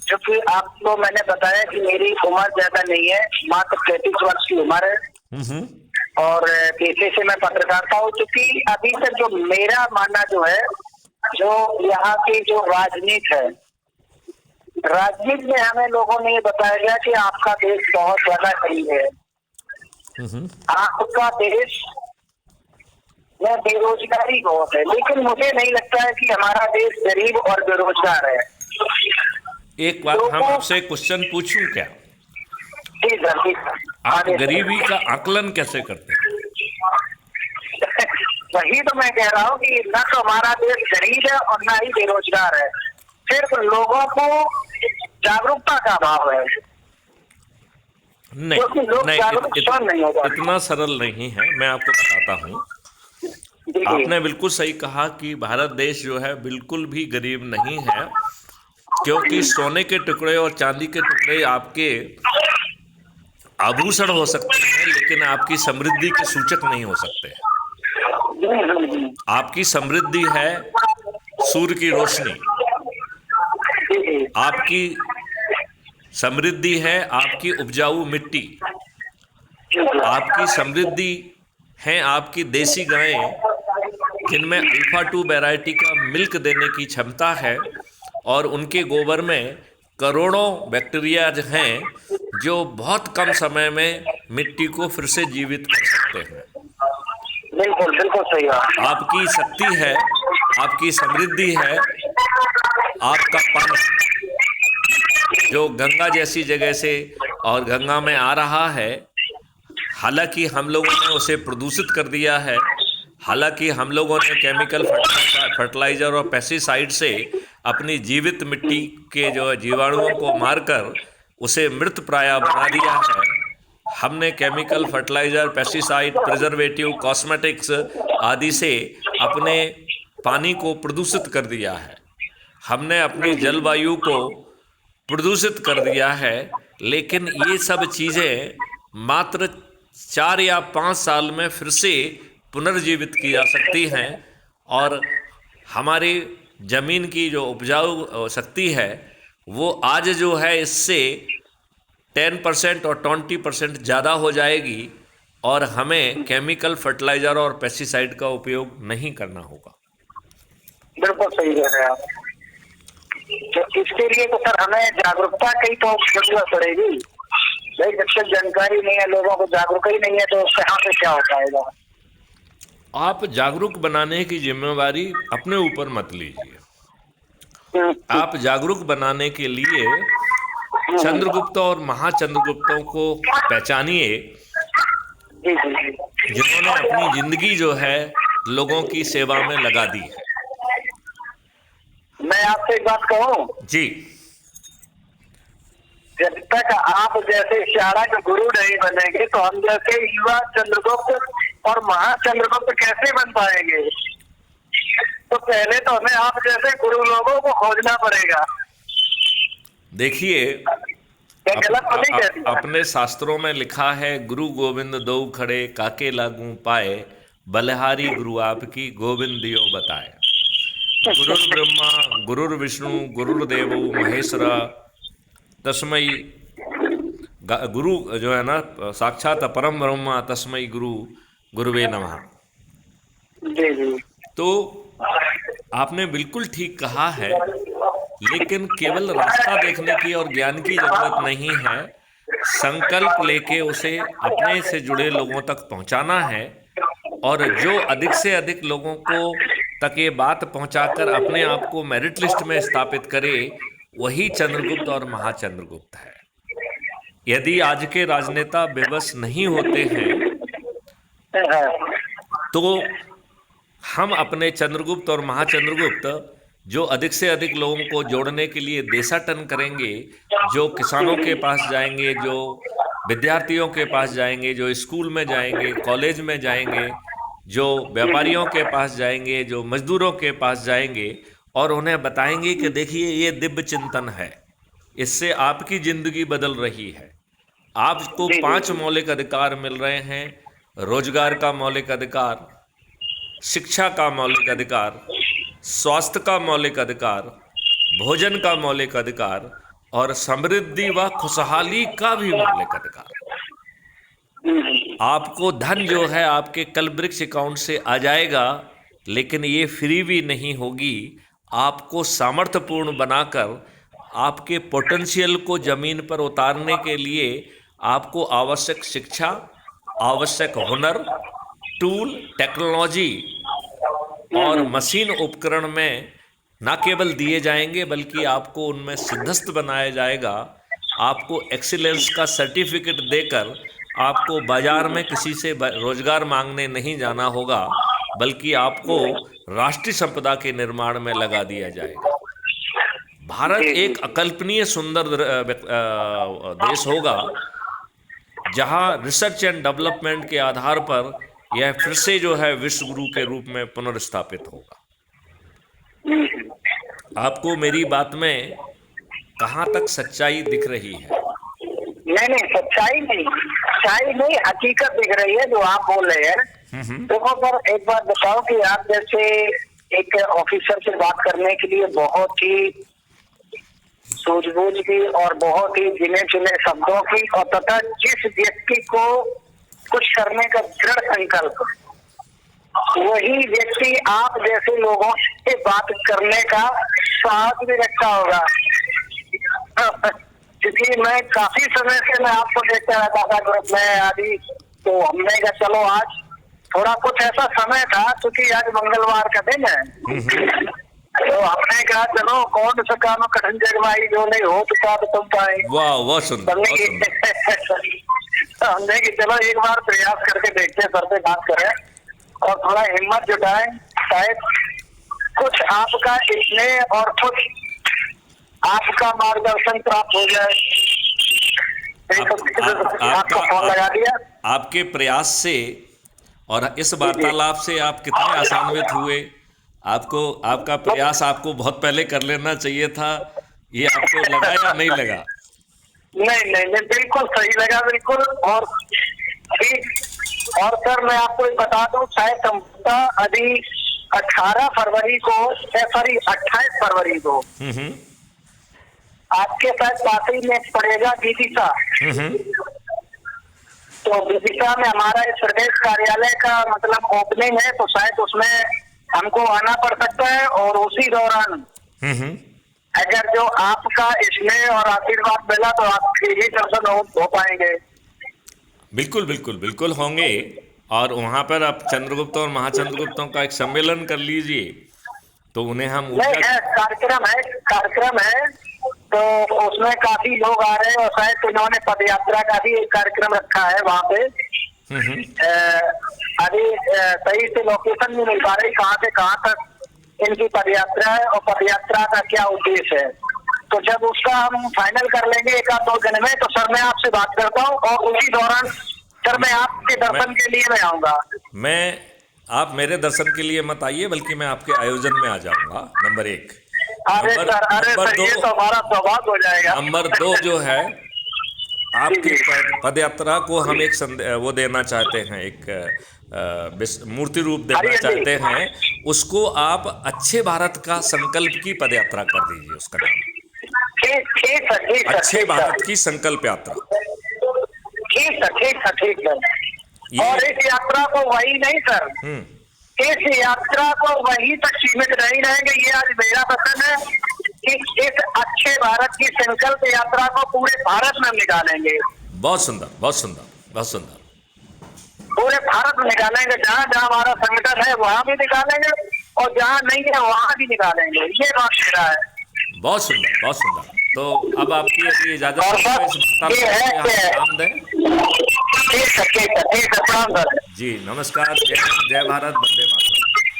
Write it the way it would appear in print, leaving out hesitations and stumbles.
क्योंकि आपको मैंने बताया कि मेरी उम्र ज्यादा नहीं है, मात्र 33 वर्ष की उम्र है। हम्म। और पेशे से मैं पत्रकारिता हूँ। क्योंकि अभी तक जो मेरा मानना जो है, जो यहाँ की जो राजनीति है, राजनीति में हमें लोगों ने ये बताया गया कि आपका देश बहुत ज्यादा गरीब है, आपका देश में बेरोजगारी बहुत है। लेकिन मुझे नहीं लगता है कि हमारा देश गरीब और बेरोजगार है। एक बात हम आपसे क्वेश्चन पूछूं क्या? जी सर, जी। आप गरीबी का आकलन कैसे करते हैं? वही तो मैं कह रहा हूँ कि न तो हमारा देश गरीब है और न ही बेरोजगार है, सिर्फ लोगों को जागरूकता का अभाव है। नहीं इतना सरल नहीं है। मैं आपको बताता हूँ। आपने बिल्कुल सही कहा कि भारत देश जो है बिल्कुल भी गरीब नहीं है, क्योंकि सोने के टुकड़े और चांदी के टुकड़े आपके आभूषण हो सकते हैं, लेकिन आपकी समृद्धि के सूचक नहीं हो सकते। आपकी समृद्धि है सूर्य की रोशनी, आपकी समृद्धि है आपकी उपजाऊ मिट्टी, आपकी समृद्धि है आपकी देसी गायें, जिनमें अल्फा 2 वैरायटी का मिल्क देने की क्षमता है, और उनके गोबर में करोड़ों बैक्टीरिया हैं जो बहुत कम समय में मिट्टी को फिर से जीवित कर सकते हैं। बिल्कुल बिल्कुल सही बात। आपकी शक्ति है, आपकी समृद्धि है आपका पानी, जो गंगा जैसी जगह से और गंगा में आ रहा है। हालांकि हम लोगों ने उसे प्रदूषित कर दिया है, हालांकि हम लोगों ने केमिकल फर्टिलाइजर और पेस्टिसाइड से अपनी जीवित मिट्टी के जो जीवाणुओं को मारकर उसे मृत प्राय बना दिया है। हमने chemical fertiliser, pesticide, preservative, cosmetics आदि से अपने पानी को प्रदूषित कर दिया है। हमने अपनी जलवायु को प्रदूषित कर दिया है। लेकिन ये सब चीज़ें मात्र 4 या 5 साल में फिर से पुनर्जीवित की जा सकती हैं, और हमारी ज़मीन की जो उपजाऊ शक्ति है वो आज जो है इससे 10% और 20% ज़्यादा हो जाएगी, और हमें केमिकल फर्टिलाइज़र और पेस्टिसाइड का उपयोग नहीं करना होगा। बिल्कुल सही कह रहे हैं आप। तो इसके लिए तो सर हमें जागरूकता की तो जरूरत पड़ेगी भाई। जब तक जानकारी नहीं है, लोगों को जागरूक ही नहीं है, तो कहाँ से क्या हो पाएगा। आप जागरूक बनाने की जिम्मेवारी अपने ऊपर मत लीजिए। आप जागरूक बनाने के लिए चंद्रगुप्त और महाचंद्रगुप्तों को पहचानिए, जिन्होंने अपनी जिंदगी जो है लोगों की सेवा में लगा दी है। मैं आपसे एक बात कहूं जी। जब तक आप जैसे इशारा के गुरु नहीं बनेंगे, तो हम जैसे युवा चंद्रगुप्त और महाचंद्रगुप्त कैसे बन पाएंगे। तो पहले तो हमें आप जैसे गुरु लोगों को खोजना पड़ेगा। देखिए, अपने शास्त्रों में लिखा है, गुरु गोविंद दो खड़े काके लागू पाए, बलिहारी गुरु आपकी गोविंद दियो बताए। गुरुर ब्रह्मा गुरुर विष्णु गुरुर्देवो महेश्वरा तस्मई, गुरु जो है ना साक्षात परम ब्रह्मा तस्मई गुरु गुरुवे नमः। तो आपने बिल्कुल ठीक कहा है, लेकिन केवल रास्ता देखने की और ज्ञान की जरूरत नहीं है, संकल्प लेके उसे अपने से जुड़े लोगों तक पहुंचाना है, और जो अधिक से अधिक लोगों को तक ये बात पहुंचाकर अपने आप को मेरिट लिस्ट में स्थापित करे, वही चंद्रगुप्त और महाचंद्रगुप्त है। यदि आज के राजनेता बेबस नहीं होते हैं, तो हम अपने चंद्रगुप्त और महाचंद्रगुप्त जो अधिक से अधिक लोगों को जोड़ने के लिए देशाटन करेंगे, जो किसानों के पास जाएंगे, जो विद्यार्थियों के पास जाएंगे, जो स्कूल में जाएंगे, कॉलेज में जाएंगे, जो व्यापारियों के पास जाएंगे, जो मजदूरों के पास जाएंगे, और उन्हें बताएंगे कि देखिए ये दिव्य चिंतन है, इससे आपकी जिंदगी बदल रही है। आपको 5 मौलिक अधिकार मिल रहे हैं: रोजगार का मौलिक अधिकार, शिक्षा का मौलिक अधिकार, स्वास्थ्य का मौलिक अधिकार, भोजन का मौलिक अधिकार, और समृद्धि व खुशहाली का भी मौलिक अधिकार है। आपको धन जो है आपके कलवृक्ष अकाउंट से आ जाएगा, लेकिन ये फ्री भी नहीं होगी। आपको सामर्थ्यपूर्ण बनाकर आपके पोटेंशियल को जमीन पर उतारने के लिए आपको आवश्यक शिक्षा, आवश्यक हुनर, टूल, टेक्नोलॉजी और मशीन उपकरण में न केवल दिए जाएंगे, बल्कि आपको उनमें सिद्धस्त बनाया जाएगा। आपको एक्सीलेंस का सर्टिफिकेट देकर आपको बाजार में किसी से रोजगार मांगने नहीं जाना होगा, बल्कि आपको राष्ट्रीय संपदा के निर्माण में लगा दिया जाएगा। भारत एक अकल्पनीय सुंदर देश होगा, जहां रिसर्च एंड डेवलपमेंट के आधार पर यह फिर से जो है विश्व गुरु के रूप में पुनर्स्थापित होगा। आपको मेरी बात में कहां तक सच्चाई दिख रही है? नहीं, सच्चाई नहीं, हकीकत दिख रही है जो आप बोल रहे हैं। देखो सर, एक बात बताओ कि आप जैसे एक ऑफिसर से बात करने के लिए बहुत ही सूझबूझ की और बहुत ही गिने चुने शब्दों की और तथा जिस व्यक्ति को कुछ करने का दृढ़ संकल्प, वही व्यक्ति आप जैसे लोगों से बात करने का साहस भी रखता होगा। क्योंकि मैं काफी समय से मैं आपको देखता रहता था ग्रुप में आदि, तो हमने कहा चलो आज थोड़ा कुछ ऐसा समय था, क्योंकि आज मंगलवार का दिन है, तो हमने कहा चलो कौन सा काम कठिन जगवाई जो नहीं हो चुका तो तुम पाए। वाह, बहुत सुंदर। हमने कि चलो एक बार प्रयास करके देखते हैं, सर से बात करें और थोड़ा हिम्मत जुटाएं, शायद कुछ आपका स्नेह और कुछ आपका मार्गदर्शन प्राप्त हो जाए। आपका फोन लगा दिया। आपके प्रयास से और इस वार्तालाप से आप कितने आशान्वित हुए? आपको आपका प्रयास आपको बहुत पहले कर लेना चाहिए था। ये आपको लगा या नहीं लगा? नहीं, बिल्कुल सही लगा, बिल्कुल। और सर मैं आपको बता दूं, शायद अभी 28 फरवरी को आपके साथ पासी में पड़ेगा विदिशा। तो विदिशा में हमारा इस प्रदेश कार्यालय का मतलब ओपनिंग है, तो शायद उसमें हमको आना पड़ सकता है। और उसी दौरान अगर जो आपका स्नेह और आशीर्वाद मिला तो आपके ही दर्शन हो पाएंगे। बिल्कुल होंगे। और वहां पर आप चंद्रगुप्त और महाचंद्रगुप्तों का एक सम्मेलन कर लीजिए, तो उन्हें हम कार्यक्रम है, तो उसमें काफी लोग आ रहे हैं और शायद उन्होंने पदयात्रा का भी एक कार्यक्रम रखा है वहाँ पे। अभी सही से लोकेशन नहीं मिल पा रही कहाँ से कहाँ तक इनकी पदयात्रा है और पदयात्रा का क्या उद्देश्य है। तो जब उसका हम फाइनल कर लेंगे 1-2 दिन में, तो सर मैं आपसे बात करता हूँ और उसी दौरान सर मैं आपके दर्शन के लिए मैं आऊंगा। आप मेरे दर्शन के लिए मत आइए, बल्कि मैं आपके आयोजन में आ जाऊंगा। नंबर 1। अरे सर ये तो हमारा सौभाग्य हो जाएगा। नंबर 2 जो है, आपकी पदयात्रा को हम एक वो देना चाहते हैं, एक मूर्ति रूप देना चाहते हैं। उसको आप अच्छे भारत का संकल्प की पदयात्रा कर दीजिए, उसका नाम ठीक अच्छे भारत की संकल्प यात्रा। ठीक है। और इस यात्रा को वही नहीं सर, इस यात्रा को वहीं तक सीमित नहीं रहेंगे। ये आज मेरा वचन है कि इस अच्छे भारत की संकल्प यात्रा को पूरे भारत में निकालेंगे। बहुत सुंदर। पूरे भारत में निकालेंगे, जहाँ जहाँ हमारा संगठन है वहाँ भी निकालेंगे और जहाँ नहीं है वहाँ भी निकालेंगे। ये बात मेरा है। बहुत सुंदर। तो अब आपकी इजाजत ठीक है। जी, नमस्कार। जय भारत, वंदे मातरम।